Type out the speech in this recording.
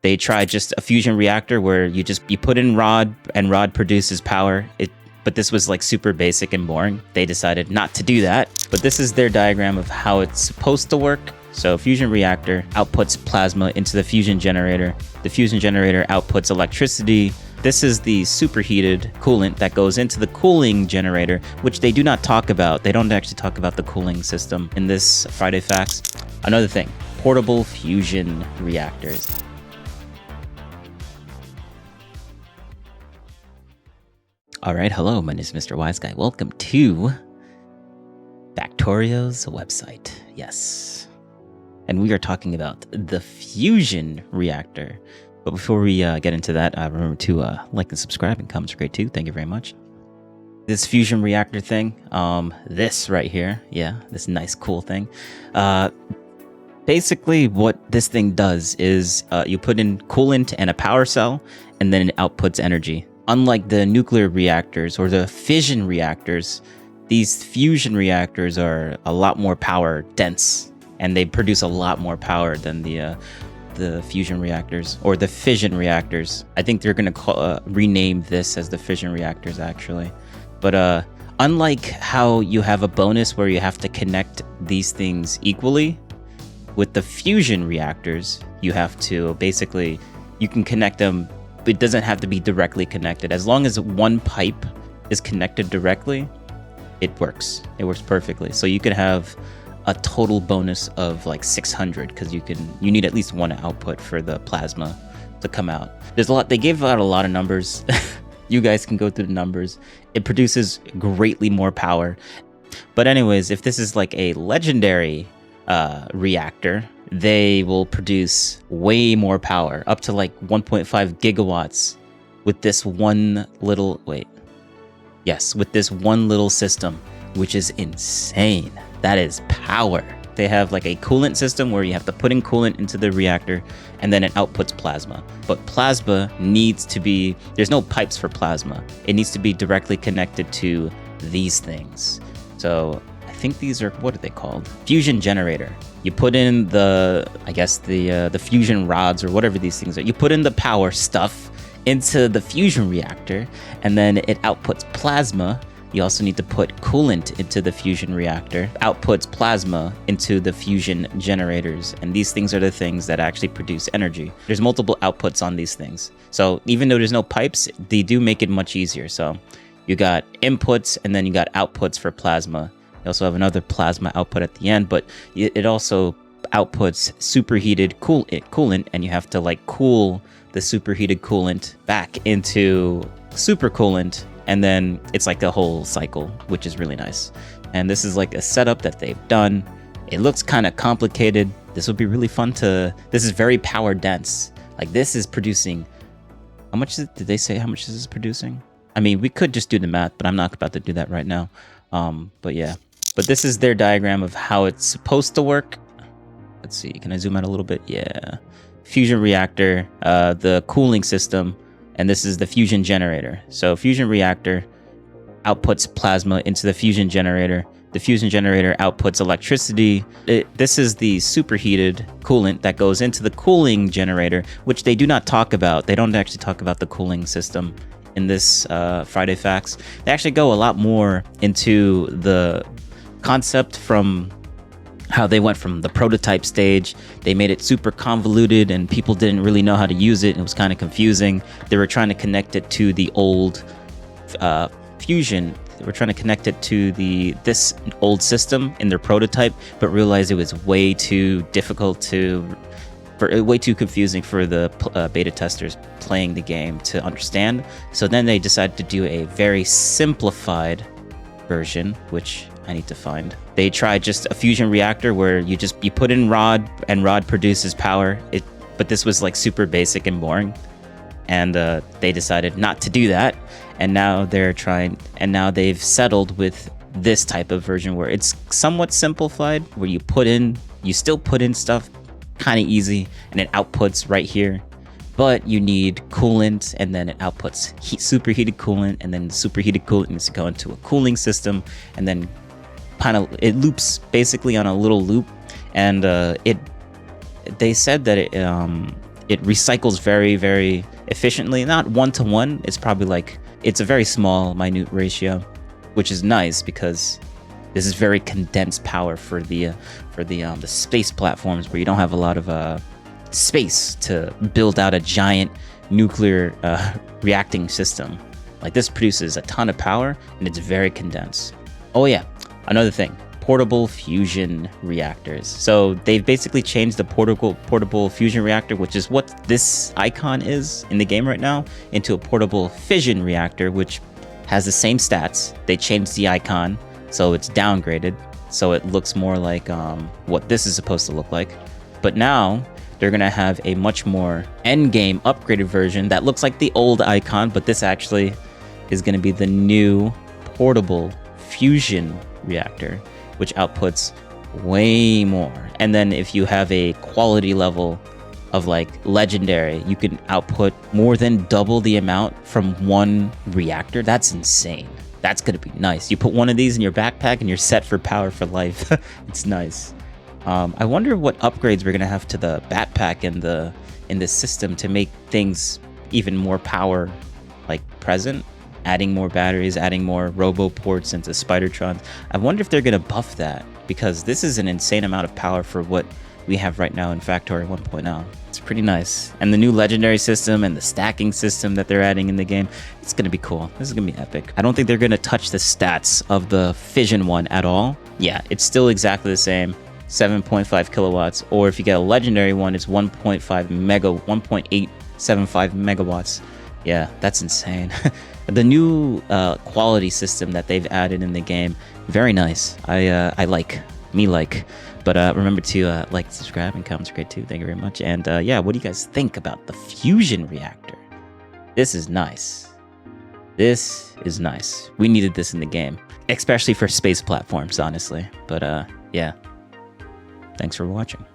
They tried just a fusion reactor where you put in rod and rod produces power. But this was like super basic and boring. They decided not to do that. But this is their diagram of how it's supposed to work. So fusion reactor outputs plasma into the fusion generator. The fusion generator outputs electricity. This is the superheated coolant that goes into the cooling generator, which they do not talk about. They don't actually talk about the cooling system in this Friday Facts. Another thing, portable fusion reactors. All right, hello, my name is Mr. Wise Guy. Welcome to Factorio's website. Yes. And we are talking about the fusion reactor. But before we get into that, remember to like and subscribe, and comments are great too. Thank you very much. This fusion reactor thing, this right here, yeah, this nice cool thing. Basically what this thing does is you put in coolant and a power cell, and then it outputs energy. Unlike the nuclear reactors or the fission reactors, these fusion reactors are a lot more power dense, and they produce a lot more power than the fusion reactors or the fission reactors. I think they're going to rename this as the fission reactors, actually. But unlike how you have a bonus where you have to connect these things equally, with the fusion reactors, you have to basically, you can connect them. It doesn't have to be directly connected. As long as one pipe is connected directly, it works. It works perfectly. So you could have a total bonus of like 600 because you need at least one output for the plasma to come out. There's a lot. They gave out a lot of numbers. You guys can go through the numbers. It produces greatly more power. But anyways, if this is like a legendary reactor, they will produce way more power, up to like 1.5 gigawatts with this one little, with this one little system, which is insane. That is power. They have like a coolant system where you have to put in coolant into the reactor, and then it outputs plasma. But plasma needs to be, there's no pipes for plasma. It needs to be directly connected to these things. So I think these are, what are they called? Fusion generator. You put in the fusion rods or whatever these things are. You put in the power stuff into the fusion reactor, and then it outputs plasma. You also need to put coolant into the fusion reactor, outputs plasma into the fusion generators. And these things are the things that actually produce energy. There's multiple outputs on these things. So even though there's no pipes, they do make it much easier. So you got inputs, and then you got outputs for plasma. You also have another plasma output at the end, but it also outputs superheated coolant, and you have to like cool the superheated coolant back into super coolant, and then it's like a whole cycle, which is really nice. And this is like a setup that they've done. It looks kind of complicated. This would be really fun this is very power dense. Like this is producing, how much did they say how much this is producing? I mean, we could just do the math, but I'm not about to do that right now. But yeah. But this is their diagram of how it's supposed to work. Let's see, can I zoom out a little bit? Yeah. Fusion reactor, the cooling system, and this is the fusion generator. So fusion reactor outputs plasma into the fusion generator. The fusion generator outputs electricity. This is the superheated coolant that goes into the cooling generator, which they do not talk about. They don't actually talk about the cooling system in this Friday Facts. They actually go a lot more into the concept from how they went from the prototype stage. They made it super convoluted and people didn't really know how to use it. It was kind of confusing. They were trying to connect it to the old fusion. They were trying to connect it to this old system in their prototype, but realized it was way too difficult way too confusing for the beta testers playing the game to understand. So then they decided to do a very simplified version, which I need to find. They tried just a fusion reactor where you put in rod and rod produces power. But this was like super basic and boring. And they decided not to do that. And now they've settled with this type of version where it's somewhat simplified, where you still put in stuff kind of easy, and it outputs right here. But you need coolant, and then it outputs superheated coolant, and then superheated coolant needs to go into a cooling system, and then it loops basically on a little loop. And they said that It recycles very, very efficiently. Not 1-to-1. It's probably like, it's a very small, minute ratio, which is nice because this is very condensed power for the space platforms where you don't have a lot of space to build out a giant nuclear reacting system. Like, this produces a ton of power and it's very condensed. Oh yeah, another thing. Portable fusion reactors. So they've basically changed the portable fusion reactor, which is what this icon is in the game right now, into a portable fission reactor, which has the same stats. They changed the icon, so it's downgraded, so it looks more like what this is supposed to look like. But now they're gonna have a much more end-game upgraded version that looks like the old icon, but this actually is gonna be the new portable fusion reactor, which outputs way more. And then if you have a quality level of like legendary, you can output more than double the amount from one reactor. That's insane. That's gonna be nice. You put one of these in your backpack and you're set for power for life. It's nice. I wonder what upgrades we're gonna have to the backpack in this system to make things even more power like present. Adding more batteries, adding more robo ports into Spidertrons. I wonder if they're gonna buff that, because this is an insane amount of power for what we have right now in Factorio 1.0. It's pretty nice. And the new legendary system and the stacking system that they're adding in the game, it's gonna be cool. This is gonna be epic. I don't think they're gonna touch the stats of the fission one at all. Yeah, it's still exactly the same. 7.5 kilowatts, or if you get a legendary one, it's 1.875 megawatts. Yeah, that's insane. The new quality system that they've added in the game, very nice. I like. But remember to like, subscribe, and comments are great too. Thank you very much. And yeah, what do you guys think about the fusion reactor? This is nice. This is nice. We needed this in the game, especially for space platforms, honestly. But yeah, thanks for watching.